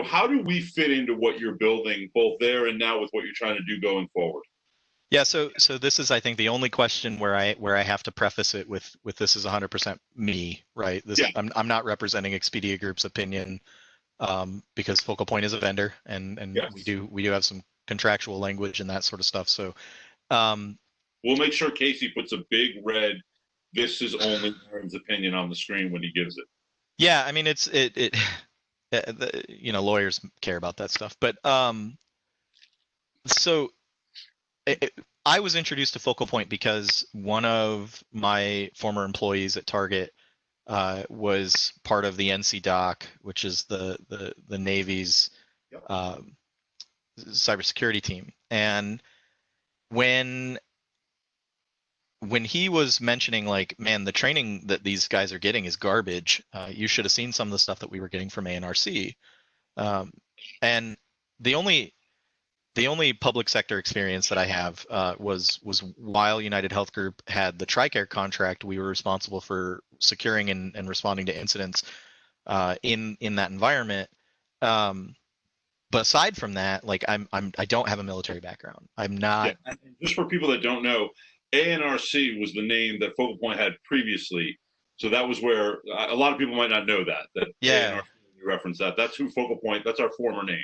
how do we fit into what you're building, both there and now, with what you're trying to do going forward? Yeah, so this is, I think, the only question where I have to preface it with this is 100% me, right? This Yeah, I'm not representing Expedia Group's opinion, because Focal Point is a vendor, and we yes. do we do have some contractual language and that sort of stuff. So um, We'll make sure Casey puts a big red "This is only Aaron's opinion" on the screen when he gives it. yeah, I mean it lawyers care about that stuff, but so it, I was introduced to Focal Point because one of my former employees at Target was part of the NCDoc, which is the Navy's Yep. um, cybersecurity team. And when when he was mentioning, like, man, the training that these guys are getting is garbage. You should have seen some of the stuff that we were getting from ANRC. Um, and the only the only public sector experience that I have was while United Health Group had the TRICARE contract. We were responsible for securing and responding to incidents in that environment. Um, but aside from that, like I don't have a military background. I'm Yeah. not. And just for people that don't know, ANRC was the name that Focal Point had previously. So that was where a lot of people might not know that Yeah, ANRC, you reference that. That's who Focal Point, that's our former name.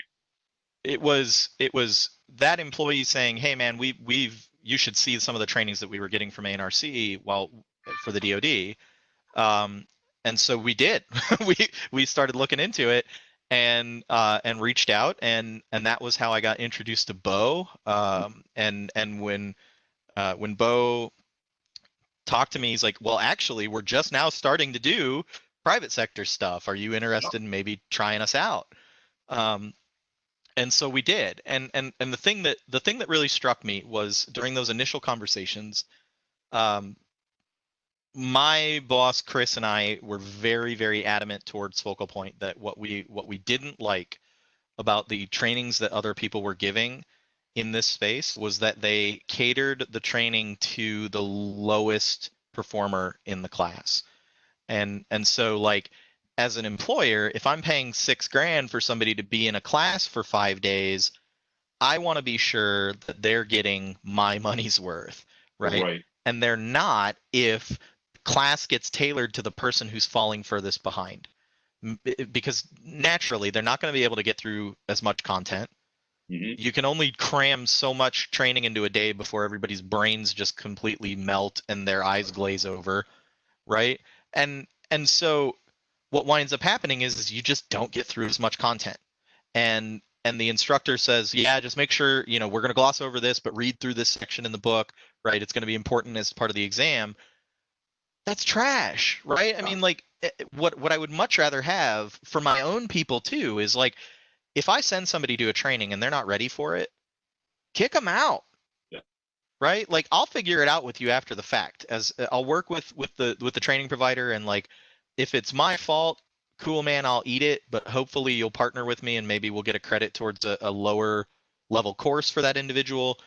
it was that employee saying, "Hey, man, we've you should see some of the trainings that we were getting from ANRC while for the DoD." Um, and so we did. we started looking into it and reached out, and that was how I got introduced to Bo. And when Bo talked to me, he's like, "Well, actually, we're just now starting to do private sector stuff. Are you interested in maybe trying us out?" Um, and so we did. And the thing that really struck me was during those initial conversations. Um, my boss Chris and I were very, very adamant towards Focal Point that what we didn't like about the trainings that other people were giving in this space was that they catered the training to the lowest performer in the class. And so, like, as an employer, if I'm paying 6 grand for somebody to be in a class for 5 days, I want to be sure that they're getting my money's worth, right? Right. And they're not if class gets tailored to the person who's falling furthest behind. Because naturally, they're not going to be able to get through as much content. Hmm. You can only cram so much training into a day before everybody's brains just completely melt and their eyes glaze over, right? And so what winds up happening is you just don't get through as much content. And the instructor says, yeah, just make sure, we're going to gloss over this, but read through this section in the book, right? It's going to be important as part of the exam. That's trash, right? I mean, like, what I would much rather have for my own people too is like, if I send somebody to a training and they're not ready for it, kick them out. Yeah. Right? Like I'll figure it out with you after the fact. As I'll work with the training provider, and like if it's my fault, cool man, I'll eat it, but hopefully you'll partner with me and maybe we'll get a credit towards a lower level course for that individual.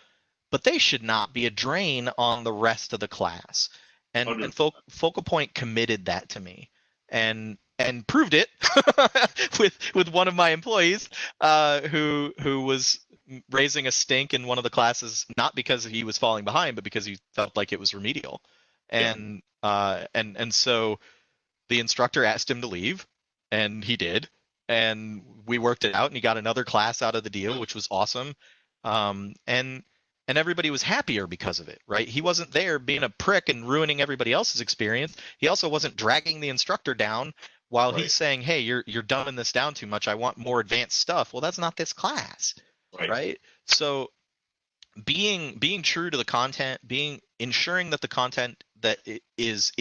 But they should not be a drain on the rest of the class. And 100%. Focal Point committed that to me, and proved it with one of my employees, who was raising a stink in one of the classes, not because he was falling behind, but because he felt like it was remedial. Yeah. And so the instructor asked him to leave, and he did, and we worked it out, and he got another class out of the deal, which was awesome. And everybody was happier because of it, right? He wasn't there being a prick and ruining everybody else's experience. He also wasn't dragging the instructor down while Right. he's saying, "Hey, you're dumbing this down too much. I want more advanced stuff." Well, that's not this class, Right. right? So being true to the content, ensuring that the content that is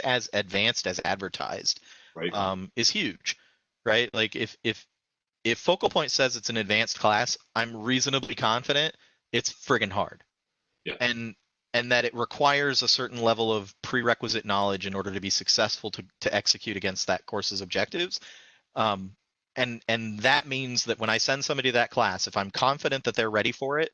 as advanced as advertised, Right. is huge, right? Like if Focal Point says it's an advanced class, I'm reasonably confident it's friggin' hard. Yeah. And that it requires a certain level of prerequisite knowledge in order to be successful to execute against that course's objectives. And that means that when I send somebody to that class, if I'm confident that they're ready for it,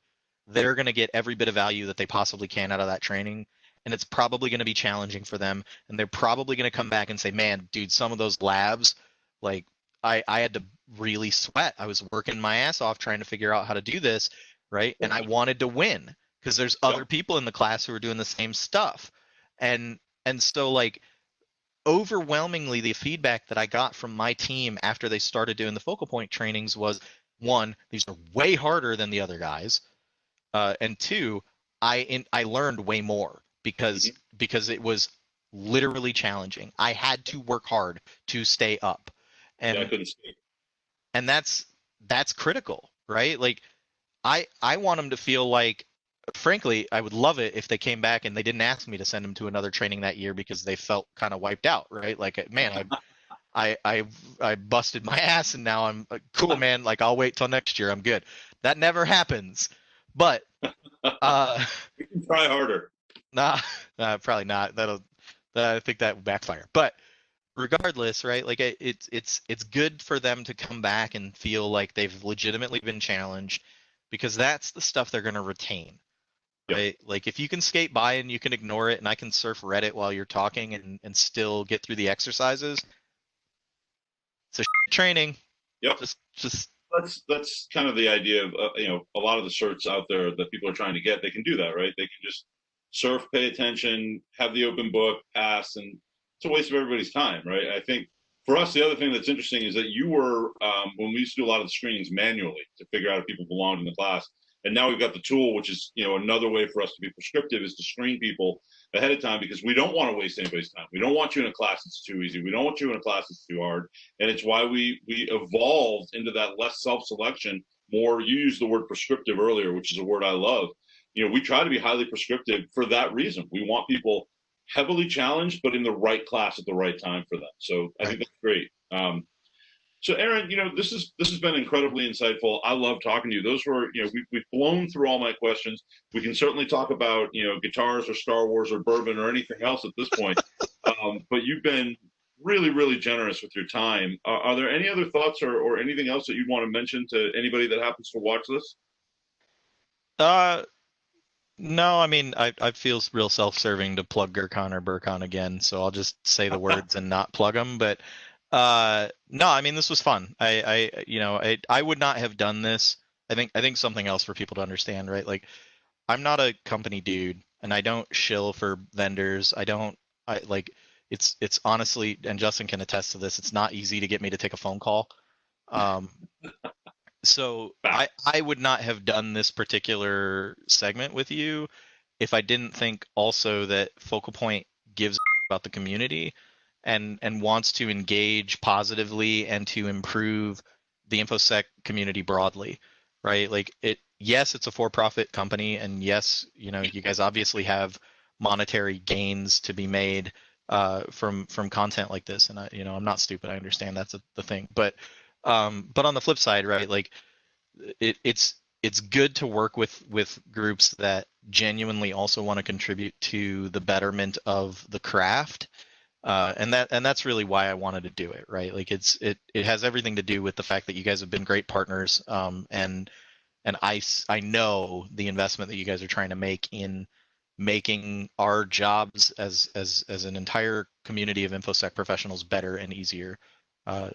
they're going to get every bit of value that they possibly can out of that training. And it's probably going to be challenging for them. And they're probably going to come back and say, "Man, dude, some of those labs, like I had to really sweat. I was working my ass off trying to figure out how to do this, right? And I wanted to win because there's other people in the class who are doing the same stuff." And so like overwhelmingly the feedback that I got from my team after they started doing the Focal Point trainings was, one, these are way harder than the other guys. And two, I learned way more because it was literally challenging. I had to work hard to stay up. Yeah, I And couldn't see. and that's critical, right? Like I want them to feel like, frankly, I would love it if they came back and they didn't ask me to send them to another training that year because they felt kind of wiped out, right? Like, man, I busted my ass and now I'm cool, man. Like I'll wait till next year. I'm good. That never happens. But We can try harder. nah, probably not. I think that would backfire. But regardless, right? Like it's good for them to come back and feel like they've legitimately been challenged, because that's the stuff they're going to retain, Yep. right? Like if you can skate by and you can ignore it, and I can surf Reddit while you're talking and still get through the exercises, it's a training. Yep. Just That's kind of the idea of a lot of the certs out there that people are trying to get. They can do that, right? They can just surf, pay attention, have the open book, pass, and it's a waste of everybody's time, right? I think for us, the other thing that's interesting is that you were when we used to do a lot of the screenings manually to figure out if people belonged in the class, and now we've got the tool, which is another way for us to be prescriptive, is to screen people ahead of time, because we don't want to waste anybody's time. We don't want you in a class that's too easy. We don't want you in a class that's too hard. And it's why we evolved into that less self-selection, more, you used the word prescriptive earlier, which is a word I love. We try to be highly prescriptive for that reason. We want people heavily challenged, but in the right class at the right time for them. So I think that's great. So Aaron, this has been incredibly insightful. I love talking to you. Those were, we've blown through all my questions. We can certainly talk about, guitars or Star Wars or bourbon or anything else at this point. But you've been really, really generous with your time. Are there any other thoughts or anything else that you'd want to mention to anybody that happens to watch this? No, I mean, I feel real self-serving to plug Gurkhan or Burkhan again, so I'll just say the words and not plug them. But no, I mean, this was fun. I would not have done this. I think something else for people to understand, right? Like, I'm not a company dude, and I don't shill for vendors. I like, it's honestly, and Justin can attest to this, it's not easy to get me to take a phone call. So I would not have done this particular segment with you if I didn't think also that Focal Point gives about the community and wants to engage positively and to improve the InfoSec community broadly, right? Like yes, it's a for-profit company, and yes, you guys obviously have monetary gains to be made from content like this. And I'm not stupid. I understand that's the thing. But on the flip side, right? Like it's good to work with groups that genuinely also want to contribute to the betterment of the craft. And that's really why I wanted to do it, right? Like it has everything to do with the fact that you guys have been great partners, and I know the investment that you guys are trying to make in making our jobs as an entire community of InfoSec professionals better and easier.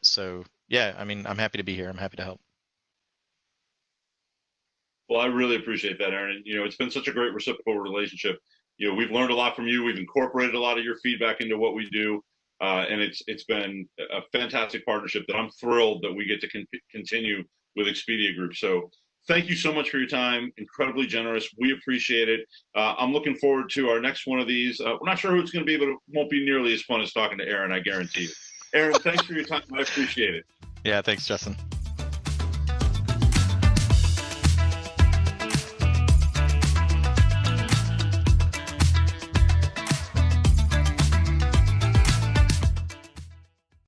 So yeah, I mean, I'm happy to be here. I'm happy to help. Well, I really appreciate that, Aaron. It's been such a great reciprocal relationship. We've learned a lot from you. We've incorporated a lot of your feedback into what we do, and it's been a fantastic partnership that I'm thrilled that we get to continue with Expedia Group. So thank you so much for your time. Incredibly generous. We appreciate it. I'm looking forward to our next one of these. We're not sure who it's going to be, but it won't be nearly as fun as talking to Aaron, I guarantee you. Aaron, thanks for your time. I appreciate it. Yeah, thanks, Justin.